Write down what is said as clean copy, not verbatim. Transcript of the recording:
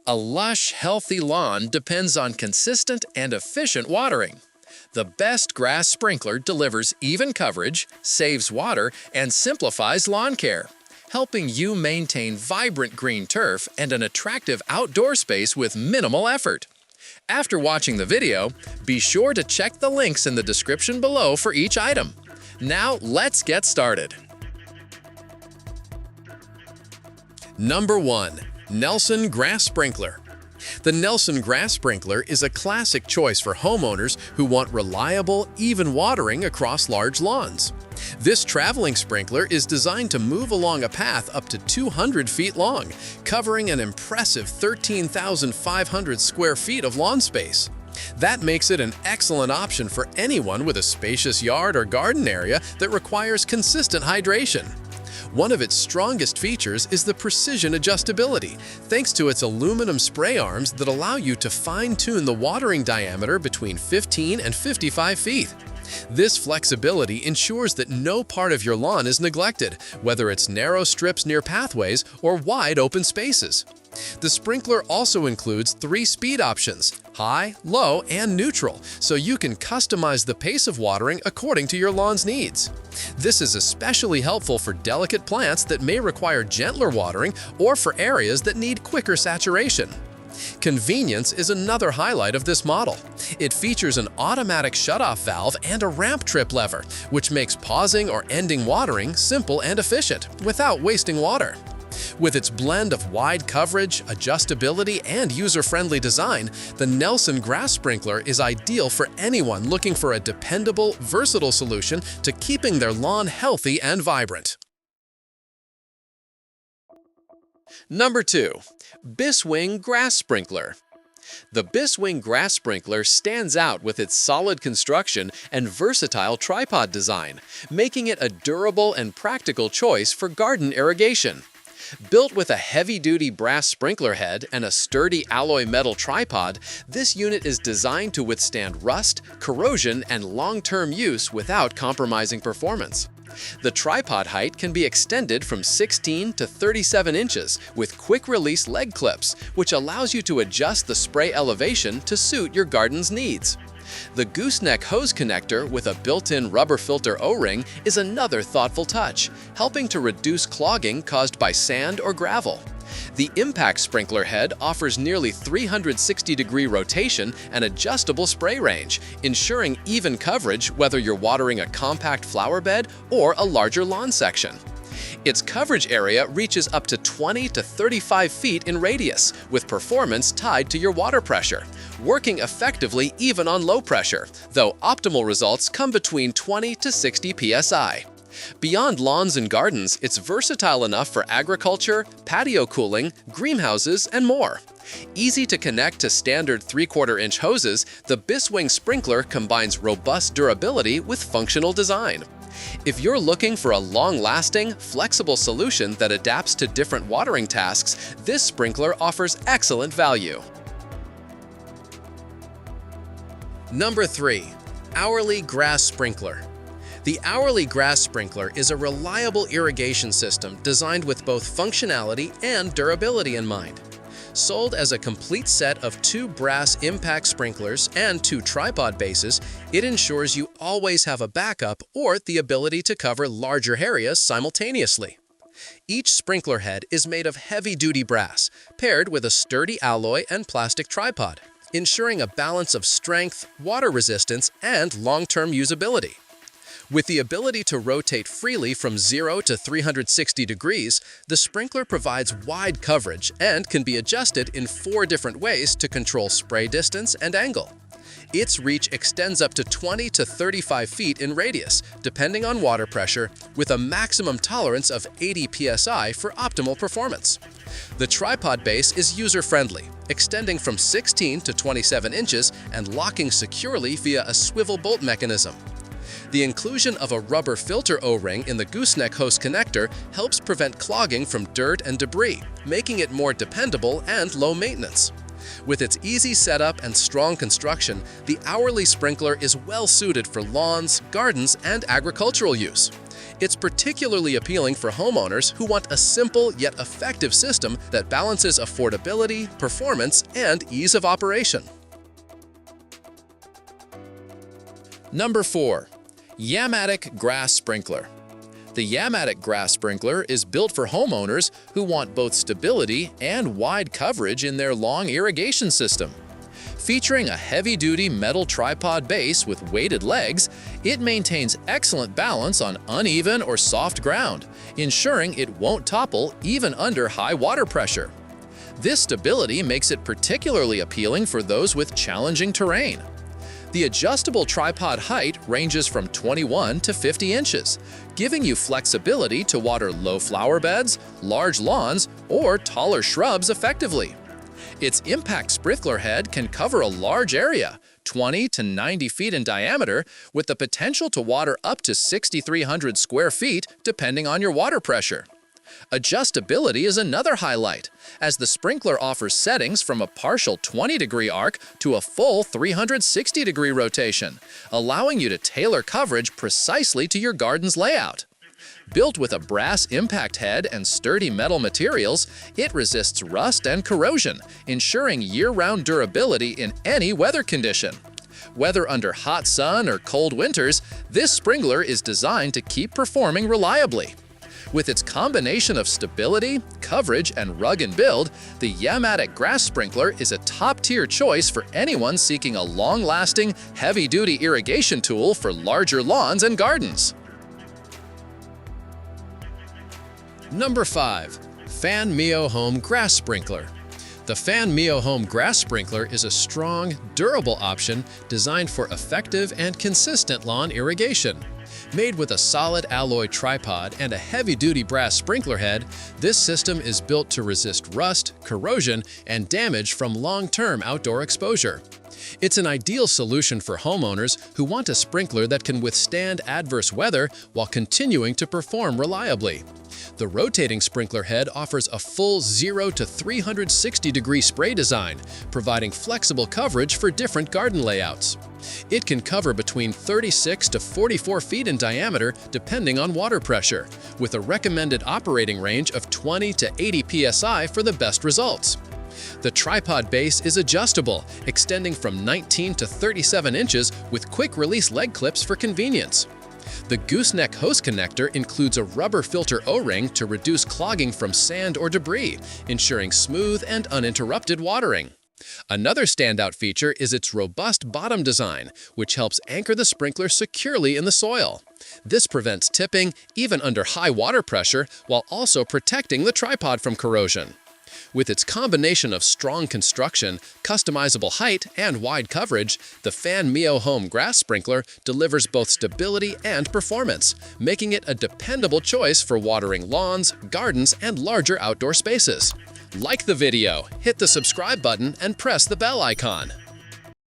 A lush, healthy lawn depends on consistent and efficient watering. The best grass sprinkler delivers even coverage, saves water, and simplifies lawn care, helping you maintain vibrant green turf and an attractive outdoor space with minimal effort. After watching the video, be sure to check the links in the description below for each item. Now let's get started. Number 1. Nelson Grass Sprinkler. The Nelson Grass Sprinkler is a classic choice for homeowners who want reliable, even watering across large lawns. This traveling sprinkler is designed to move along a path up to 200 feet long, covering an impressive 13,500 square feet of lawn space. That makes it an excellent option for anyone with a spacious yard or garden area that requires consistent hydration. One of its strongest features is the precision adjustability, thanks to its aluminum spray arms that allow you to fine-tune the watering diameter between 15 and 55 feet. This flexibility ensures that no part of your lawn is neglected, whether it's narrow strips near pathways or wide open spaces. The sprinkler also includes 3 speed options: high, low, and neutral, so you can customize the pace of watering according to your lawn's needs. This is especially helpful for delicate plants that may require gentler watering or for areas that need quicker saturation. Convenience is another highlight of this model. It features an automatic shutoff valve and a ramp trip lever, which makes pausing or ending watering simple and efficient without wasting water. With its blend of wide coverage, adjustability, and user-friendly design, the Nelson Grass Sprinkler is ideal for anyone looking for a dependable, versatile solution to keeping their lawn healthy and vibrant. Number 2. Biswing Grass Sprinkler. The Biswing Grass Sprinkler stands out with its solid construction and versatile tripod design, making it a durable and practical choice for garden irrigation. Built with a heavy-duty brass sprinkler head and a sturdy alloy metal tripod, this unit is designed to withstand rust, corrosion, and long-term use without compromising performance. The tripod height can be extended from 16 to 37 inches with quick-release leg clips, which allows you to adjust the spray elevation to suit your garden's needs. The gooseneck hose connector with a built-in rubber filter O-ring is another thoughtful touch, helping to reduce clogging caused by sand or gravel. The impact sprinkler head offers nearly 360-degree rotation and adjustable spray range, ensuring even coverage whether you're watering a compact flower bed or a larger lawn section. Its coverage area reaches up to 20 to 35 feet in radius, with performance tied to your water pressure, working effectively even on low pressure, though optimal results come between 20 to 60 psi. Beyond lawns and gardens, it's versatile enough for agriculture, patio cooling, greenhouses, and more. Easy to connect to standard 3/4-inch hoses, the Biswing sprinkler combines robust durability with functional design. If you're looking for a long-lasting, flexible solution that adapts to different watering tasks, this sprinkler offers excellent value. Number 3. Hourleey Grass Sprinkler. The Hourleey Grass Sprinkler is a reliable irrigation system designed with both functionality and durability in mind. Sold as a complete set of 2 brass impact sprinklers and 2 tripod bases, it ensures you always have a backup or the ability to cover larger areas simultaneously. Each sprinkler head is made of heavy-duty brass, paired with a sturdy alloy and plastic tripod, ensuring a balance of strength, water resistance, and long-term usability. With the ability to rotate freely from 0 to 360 degrees, the sprinkler provides wide coverage and can be adjusted in 4 different ways to control spray distance and angle. Its reach extends up to 20 to 35 feet in radius, depending on water pressure, with a maximum tolerance of 80 psi for optimal performance. The tripod base is user-friendly, extending from 16 to 27 inches and locking securely via a swivel bolt mechanism. The inclusion of a rubber filter O-ring in the gooseneck hose connector helps prevent clogging from dirt and debris, making it more dependable and low maintenance. With its easy setup and strong construction, the Hourleey sprinkler is well suited for lawns, gardens, and agricultural use. It's particularly appealing for homeowners who want a simple yet effective system that balances affordability, performance, and ease of operation. Number 4. YAMATIC Grass Sprinkler. The YAMATIC Grass Sprinkler is built for homeowners who want both stability and wide coverage in their lawn irrigation system. Featuring a heavy-duty metal tripod base with weighted legs, it maintains excellent balance on uneven or soft ground, ensuring it won't topple even under high water pressure. This stability makes it particularly appealing for those with challenging terrain. The adjustable tripod height ranges from 21 to 50 inches, giving you flexibility to water low flower beds, large lawns, or taller shrubs effectively. Its impact sprinkler head can cover a large area, 20 to 90 feet in diameter, with the potential to water up to 6,300 square feet depending on your water pressure. Adjustability is another highlight, as the sprinkler offers settings from a partial 20-degree arc to a full 360-degree rotation, allowing you to tailor coverage precisely to your garden's layout. Built with a brass impact head and sturdy metal materials, it resists rust and corrosion, ensuring year-round durability in any weather condition. Whether under hot sun or cold winters, this sprinkler is designed to keep performing reliably. With its combination of stability, coverage, and rugged build, the YAMATIC Grass Sprinkler is a top-tier choice for anyone seeking a long-lasting, heavy-duty irrigation tool for larger lawns and gardens. Number 5. FANMIAOHOME Grass Sprinkler. The FANMIAOHOME Grass Sprinkler is a strong, durable option designed for effective and consistent lawn irrigation. Made with a solid alloy tripod and a heavy-duty brass sprinkler head, this system is built to resist rust, corrosion, and damage from long-term outdoor exposure. It's an ideal solution for homeowners who want a sprinkler that can withstand adverse weather while continuing to perform reliably. The rotating sprinkler head offers a full 0 to 360-degree spray design, providing flexible coverage for different garden layouts. It can cover between 36 to 44 feet in diameter depending on water pressure, with a recommended operating range of 20 to 80 psi for the best results. The tripod base is adjustable, extending from 19 to 37 inches with quick-release leg clips for convenience. The gooseneck hose connector includes a rubber filter O-ring to reduce clogging from sand or debris, ensuring smooth and uninterrupted watering. Another standout feature is its robust bottom design, which helps anchor the sprinkler securely in the soil. This prevents tipping even under high water pressure while also protecting the tripod from corrosion. With its combination of strong construction, customizable height, and wide coverage, the FANMIAOHOME Grass Sprinkler delivers both stability and performance, making it a dependable choice for watering lawns, gardens, and larger outdoor spaces. Like the video, hit the subscribe button, and press the bell icon.